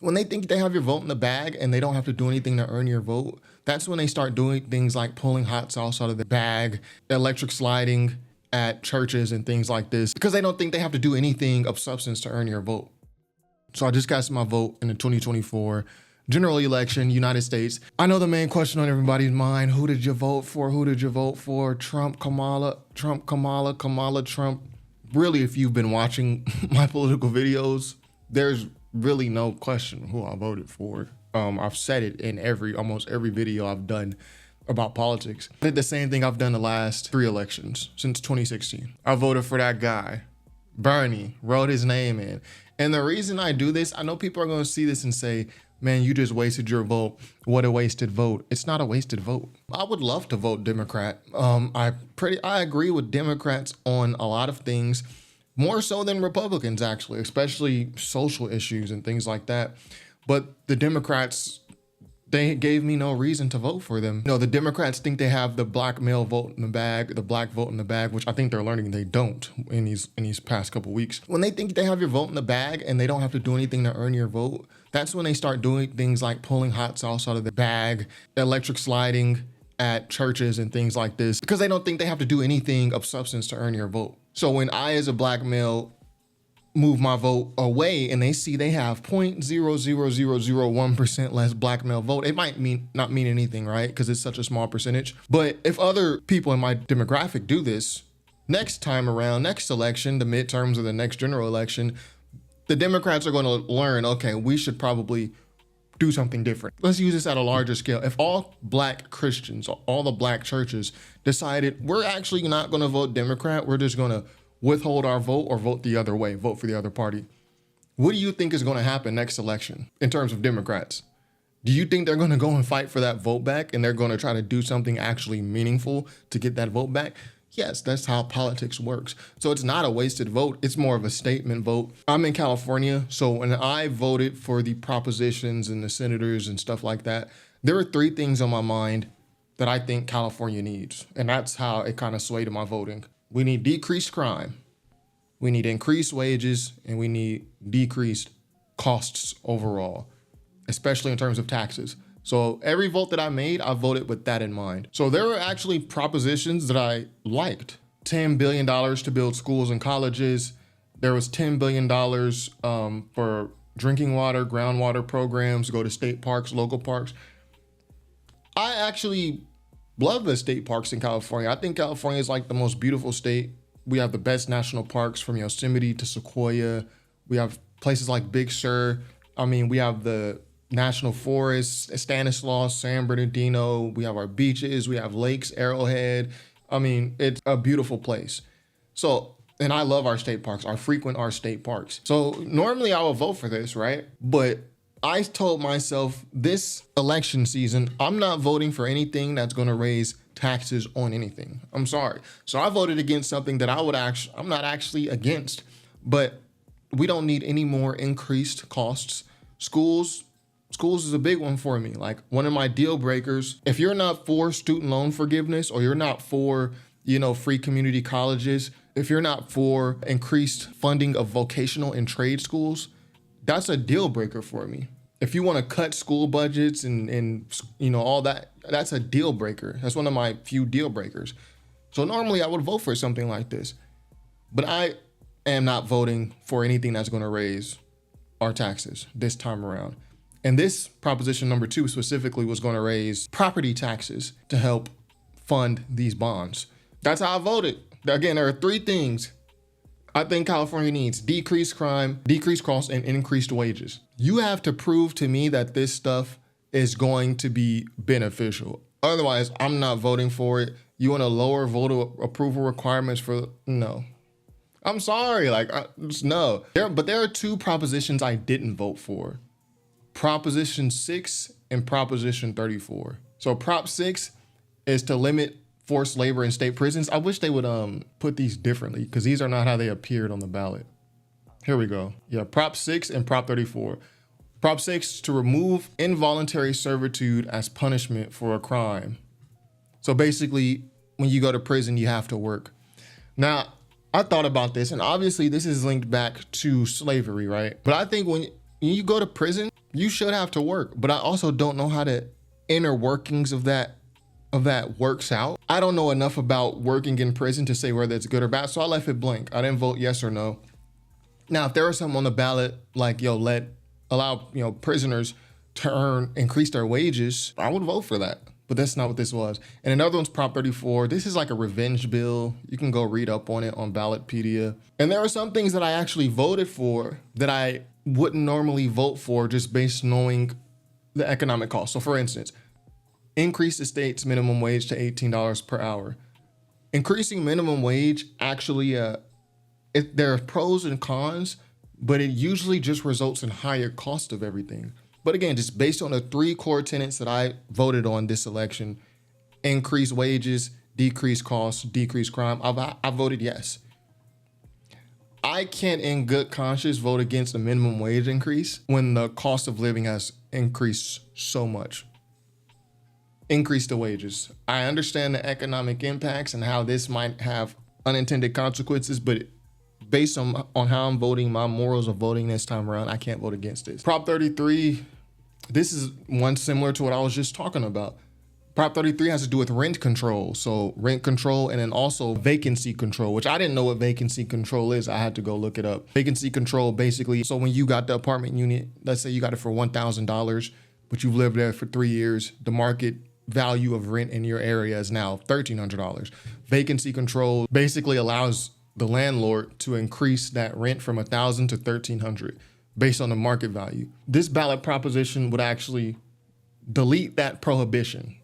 When they think they have your vote in the bag and they don't have to do anything to earn your vote, that's when they start doing things like pulling hot sauce out of the bag, electric sliding at churches and things like this, because they don't think they have to do anything of substance to earn your vote. So I just cast my vote in the 2024 general election, United States. I know the main question on everybody's mind: who did you vote for? Who did you vote for? Trump, Kamala, Trump, Kamala, Kamala, Trump. Really, if you've been watching my political videos, there's really no question who I voted for. I've said it in almost every video I've done about politics. I did the same thing I've done the last 3 elections since 2016. I voted for that guy. Bernie, wrote his name in. And the reason I do this, I know people are going to see this and say, man, you just wasted your vote. What a wasted vote. It's not a wasted vote. I would love to vote Democrat. I agree with Democrats on a lot of things, more so than Republicans, actually, especially social issues and things like that. But the Democrats, they gave me no reason to vote for them. No, the Democrats think they have the black male vote in the bag, the black vote in the bag, which I think they're learning they don't in these past couple weeks. When they think they have your vote in the bag and they don't have to do anything to earn your vote, that's when they start doing things like pulling hot sauce out of the bag, electric sliding at churches and things like this, because they don't think they have to do anything of substance to earn your vote. So when I, as a black male, move my vote away and they see they have 0.00001% less black male vote, it might not mean anything, right? Because it's such a small percentage. But if other people in my demographic do this, next time around, next election, the midterms or the next general election, the Democrats are going to learn, okay, we should probably do something different. Let's use this at a larger scale. If all black Christians, all the black churches decided we're actually not going to vote Democrat, we're just going to withhold our vote or vote the other way, vote for the other party, what do you think is going to happen next election in terms of Democrats? Do you think they're going to go and fight for that vote back and they're going to try to do something actually meaningful to get that vote back? Yes, that's how politics works. So it's not a wasted vote. It's more of a statement vote. I'm in California, so when I voted for the propositions and the senators and stuff like that, there were 3 things on my mind that I think California needs. And that's how it kind of swayed my voting. We need decreased crime, we need increased wages, and we need decreased costs overall, especially in terms of taxes. So every vote that I made, I voted with that in mind. So there were actually propositions that I liked. $10 billion to build schools and colleges. There was $10 billion for drinking water, groundwater programs, go to state parks, local parks. I actually love the state parks in California. I think California is like the most beautiful state. We have the best national parks from Yosemite to Sequoia. We have places like Big Sur. I mean, we have the national forests, Stanislaus, San Bernardino. We have our beaches. We have lakes, Arrowhead. I mean, it's a beautiful place. So, and I love our state parks. I frequent our state parks. So normally I would vote for this, right? But I told myself this election season, I'm not voting for anything that's going to raise taxes on anything. I'm sorry. So I voted against something that I'm not actually against, but we don't need any more increased costs. Schools is a big one for me. Like, one of my deal breakers, if you're not for student loan forgiveness, or you're not for, free community colleges, if you're not for increased funding of vocational and trade schools, that's a deal breaker for me. If you want to cut school budgets and all that, that's a deal breaker. That's one of my few deal breakers. So normally I would vote for something like this, but I am not voting for anything that's going to raise our taxes this time around. And this proposition number 2 specifically was going to raise property taxes to help fund these bonds. That's how I voted. Again, there are 3 things I think California needs: decreased crime, decreased costs, and increased wages. You have to prove to me that this stuff is going to be beneficial. Otherwise, I'm not voting for it. You want to lower voter approval requirements no. I'm sorry, no. But there are 2 propositions I didn't vote for. Proposition 6 and Proposition 34. So Prop 6 is to limit forced labor in state prisons. I wish they would put these differently, because these are not how they appeared on the ballot. Here we go. Yeah, Prop 6 and Prop 34. Prop 6 to remove involuntary servitude as punishment for a crime. So basically, when you go to prison, you have to work. Now, I thought about this, and obviously this is linked back to slavery, right? But I think When you go to prison, you should have to work. But I also don't know how the inner workings of that works out. I don't know enough about working in prison to say whether it's good or bad, so I left it blank. I didn't vote yes or no. Now, if there was something on the ballot like, allow prisoners to increase their wages, I would vote for that. But that's not what this was. And another one's Prop 34. This is like a revenge bill. You can go read up on it on Ballotpedia. And there are some things that I actually voted for that I wouldn't normally vote for just based knowing the economic cost. So for instance, increase the state's minimum wage to $18 per hour. Increasing minimum wage actually, there are pros and cons, but it usually just results in higher cost of everything. But again, just based on the 3 core tenets that I voted on this election, increase wages, decrease costs, decrease crime, I voted yes. I can't in good conscience vote against a minimum wage increase when the cost of living has increased so much. Increase the wages. I understand the economic impacts and how this might have unintended consequences, but based on how I'm voting, my morals of voting this time around, I can't vote against this. Prop 33, this is one similar to what I was just talking about. Prop 33 has to do with rent control. So rent control and then also vacancy control, which I didn't know what vacancy control is. I had to go look it up. Vacancy control basically, so when you got the apartment unit, let's say you got it for $1,000, but you've lived there for 3 years, the market value of rent in your area is now $1,300. Vacancy control basically allows the landlord to increase that rent from $1,000 to $1,300 based on the market value. This ballot proposition would actually delete that prohibition,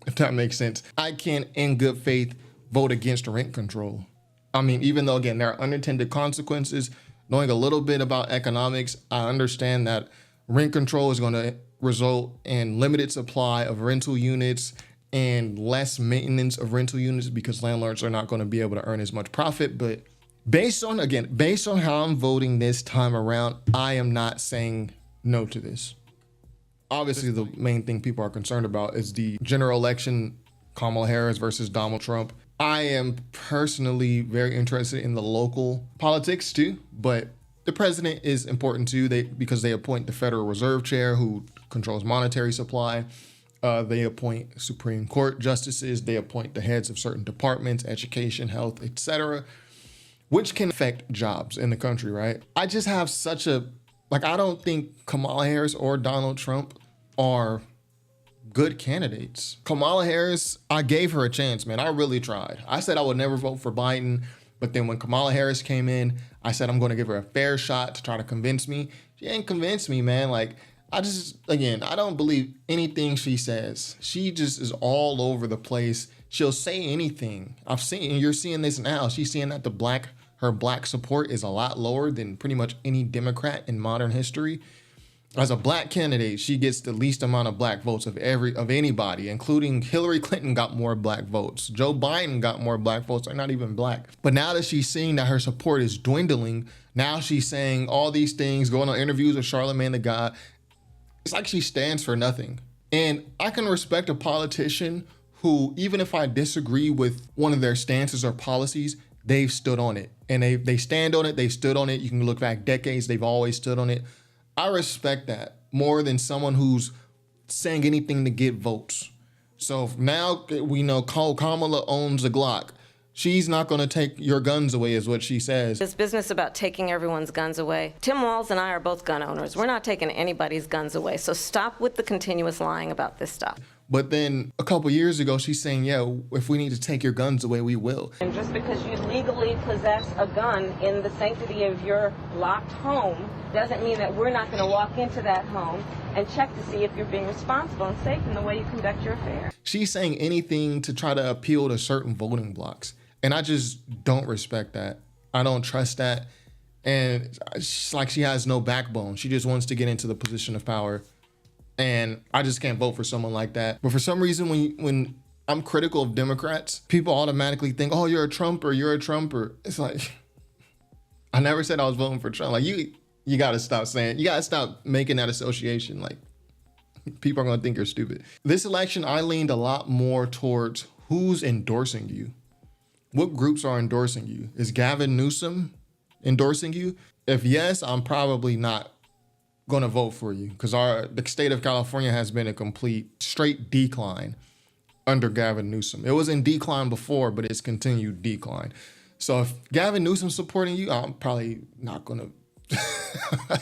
if that makes sense. I can't, in good faith, vote against rent control. I mean, even though, again, there are unintended consequences, knowing a little bit about economics, I understand that rent control is going to result in limited supply of rental units and less maintenance of rental units because landlords are not going to be able to earn as much profit. But based on how I'm voting this time around, I am not saying no to this. Obviously, the main thing people are concerned about is the general election, Kamala Harris versus Donald Trump. I am personally very interested in the local politics too, but the president is important too, because they appoint the Federal Reserve Chair who controls monetary supply. They appoint Supreme Court justices. They appoint the heads of certain departments, education, health, etc., which can affect jobs in the country, right? I just have I don't think Kamala Harris or Donald Trump are good candidates. Kamala Harris, I gave her a chance, man. I really tried. I said I would never vote for Biden, but then when Kamala Harris came in, I said I'm going to give her a fair shot to try to convince me. She ain't convinced me, man. I don't believe anything she says. She just is all over the place. She'll say anything. You're seeing this now. She's saying that her black support is a lot lower than pretty much any Democrat in modern history. As a black candidate, she gets the least amount of black votes of anybody, including Hillary Clinton got more black votes. Joe Biden got more black votes. They're not even black. But now that she's seeing that her support is dwindling, now she's saying all these things, going on interviews with Charlamagne the God. It's like she stands for nothing. And I can respect a politician who, even if I disagree with one of their stances or policies, they've stood on it. And they stand on it, they've stood on it. You can look back decades, they've always stood on it. I respect that more than someone who's saying anything to get votes. So now we know Kamala owns a Glock. She's not going to take your guns away, is what she says. This business about taking everyone's guns away. Tim Walz and I are both gun owners. We're not taking anybody's guns away. So stop with the continuous lying about this stuff. But then a couple years ago, she's saying, yeah, if we need to take your guns away, we will. And just because you legally possess a gun in the sanctity of your locked home doesn't mean that we're not going to walk into that home and check to see if you're being responsible and safe in the way you conduct your affairs. She's saying anything to try to appeal to certain voting blocks. And I just don't respect that. I don't trust that. And it's like she has no backbone. She just wants to get into the position of power. And I just can't vote for someone like that. But for some reason, when I'm critical of Democrats, people automatically think, oh, you're a Trumper. It's like, I never said I was voting for Trump. Like, you got to stop making that association. Like, people are going to think you're stupid. This election, I leaned a lot more towards who's endorsing you. What groups are endorsing you? Is Gavin Newsom endorsing you? If yes, I'm probably not going to vote for you because the state of California has been a complete straight decline under Gavin Newsom. It was in decline before, but it's continued decline. So if Gavin Newsom's supporting you, I'm probably not going to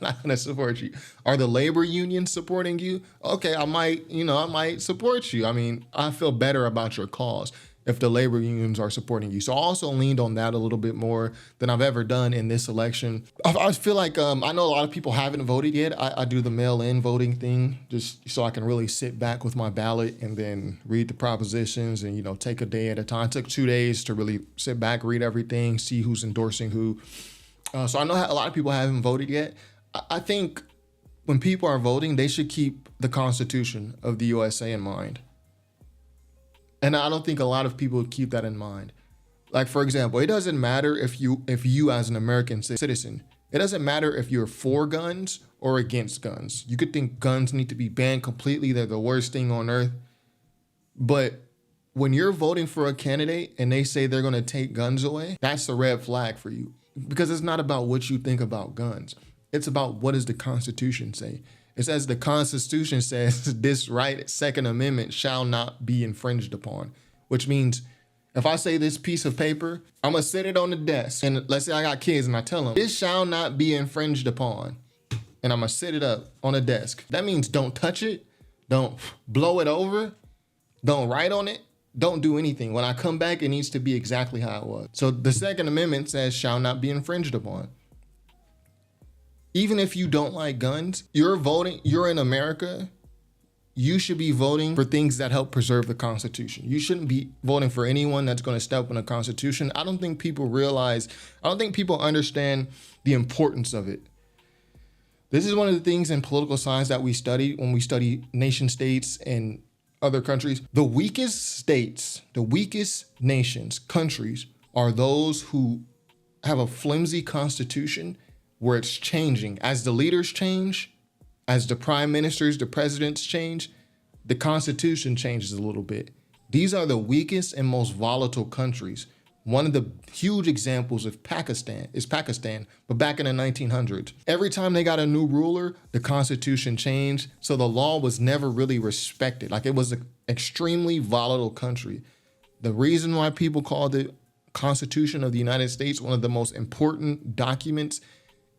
not gonna support you. Are the labor unions supporting you? Okay, I might support you. I mean, I feel better about your cause if the labor unions are supporting you. So I also leaned on that a little bit more than I've ever done in this election. I feel like I know a lot of people haven't voted yet. I do the mail-in voting thing just so I can really sit back with my ballot and then read the propositions and take a day at a time. It took 2 days to really sit back, read everything, see who's endorsing who. So I know a lot of people haven't voted yet. I think when people are voting, they should keep the Constitution of the USA in mind. And I don't think a lot of people keep that in mind. Like, for example, it doesn't matter if you as an American citizen, it doesn't matter if you're for guns or against guns. You could think guns need to be banned completely. They're the worst thing on earth. But when you're voting for a candidate and they say they're going to take guns away, that's a red flag for you. Because it's not about what you think about guns. It's about what does the Constitution say. It says the Constitution says this right, Second Amendment, shall not be infringed upon. Which means if I say this piece of paper, I'm going to sit it on the desk. And let's say I got kids and I tell them, this shall not be infringed upon. And I'm going to sit it up on a desk. That means don't touch it. Don't blow it over. Don't write on it. Don't do anything. When I come back, it needs to be exactly how it was. So the Second Amendment says shall not be infringed upon. Even if you don't like guns, you're in America, you should be voting for things that help preserve the Constitution. You shouldn't be voting for anyone that's going to step on the Constitution. I don't think people understand the importance of it. This is one of the things in political science that we study when we study nation states and other countries. The weakest states, the weakest nations, countries are those who have a flimsy constitution where it's changing. As the leaders change, as the prime ministers, the presidents change, the constitution changes a little bit. These are the weakest and most volatile countries. One of the huge examples of Pakistan, but back in the 1900s. Every time they got a new ruler, the constitution changed, so the law was never really respected. Like, it was an extremely volatile country. The reason why people call the Constitution of the United States one of the most important documents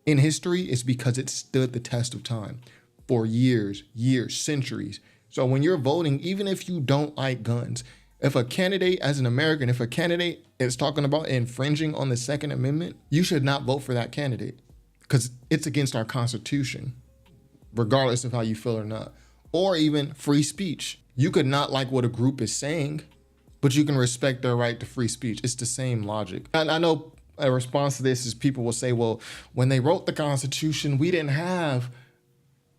in history is because it stood the test of time for years, centuries. So when you're voting, even if you don't like guns, if a candidate, as an American, if a candidate is talking about infringing on the Second Amendment, you should not vote for that candidate because it's against our Constitution, regardless of how you feel or not. Or even free speech. You could not like what a group is saying, but you can respect their right to free speech. It's the same logic. And I know a response to this is people will say, well, when they wrote the Constitution, we didn't have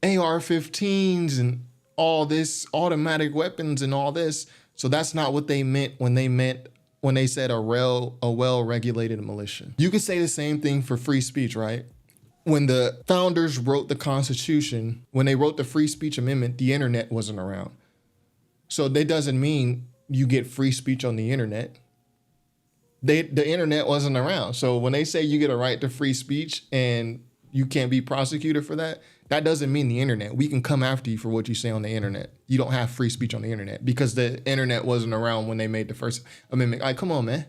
AR-15s and all this automatic weapons and all this. So that's not what they meant when they said a well-regulated militia. You could say the same thing for free speech, right? When the founders wrote the Constitution, when they wrote the Free Speech Amendment, the internet wasn't around. So that doesn't mean you get free speech on the internet. The internet wasn't around. So when they say you get a right to free speech and you can't be prosecuted for that, that doesn't mean the internet. We can come after you for what you say on the internet. You don't have free speech on the internet because the internet wasn't around when they made the First Amendment. Like, come on, man.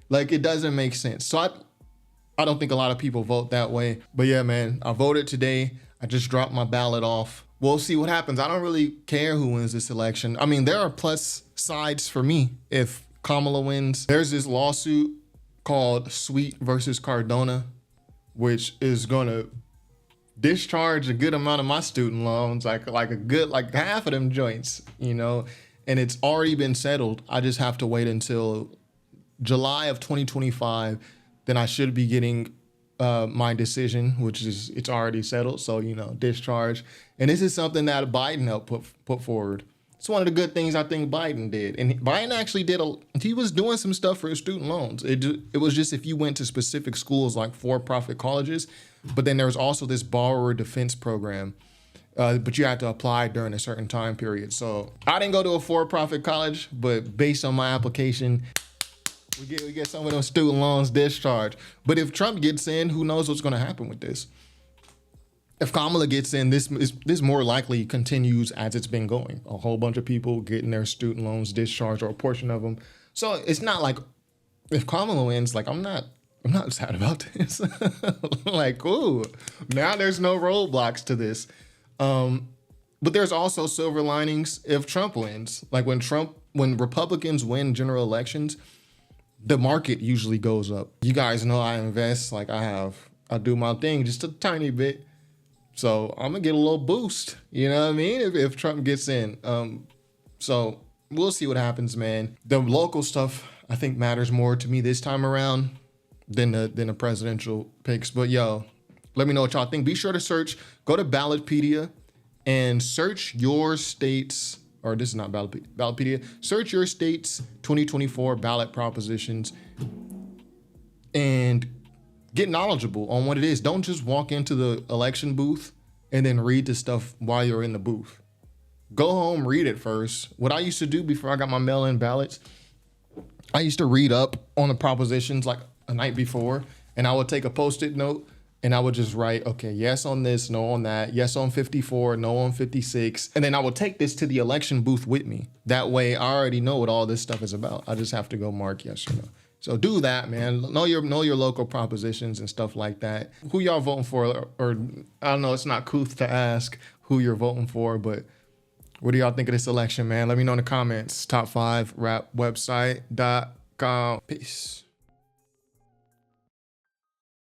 Like, it doesn't make sense. So I don't think a lot of people vote that way. But yeah, man, I voted today. I just dropped my ballot off. We'll see what happens. I don't really care who wins this election. I mean, there are plus sides for me if Kamala wins. There's this lawsuit called Sweet versus Cardona, which is going to discharge a good amount of my student loans, like half of them joints, and it's already been settled. I just have to wait until July of 2025. Then I should be getting my decision, which is it's already settled. So, discharge. And this is something that Biden helped put forward. It's one of the good things I think Biden did. And Biden actually he was doing some stuff for his student loans. It was just if you went to specific schools like for-profit colleges, but then there was also this borrower defense program, but you had to apply during a certain time period. So I didn't go to a for-profit college, but based on my application, we get some of those student loans discharged. But if Trump gets in, who knows what's going to happen with this? if Kamala gets in, this more likely continues as it's been going. A whole bunch of people getting their student loans discharged, or a portion of them. So it's not like if Kamala wins, like I'm not sad about this. Like, ooh, now there's no roadblocks to this. But there's also silver linings if Trump wins. Like when Republicans win general elections, the market usually goes up. You guys know I invest, like I do my thing just a tiny bit. So I'm gonna get a little boost, you know what I mean? If Trump gets in. So we'll see what happens, man. The local stuff I think matters more to me this time around than the presidential picks. But yo, let me know what y'all think. Be sure to go to Ballotpedia and search your state's, or this is not Ballotpedia, search your state's 2024 ballot propositions and get knowledgeable on what it is. Don't just walk into the election booth and then read the stuff while you're in the booth. Go home, read it first. What I used to do before I got my mail-in ballots, I used to read up on the propositions like a night before, and I would take a Post-it note and I would just write, okay, yes on this, no on that, yes on 54, no on 56. And then I would take this to the election booth with me. That way I already know what all this stuff is about. I just have to go mark yes or no. So do that, man. Know your local propositions and stuff like that. Who y'all voting for? Or I don't know, it's not couth to ask who you're voting for, but what do y'all think of this election, man? Let me know in the comments. Top5rapwebsite.com. Peace.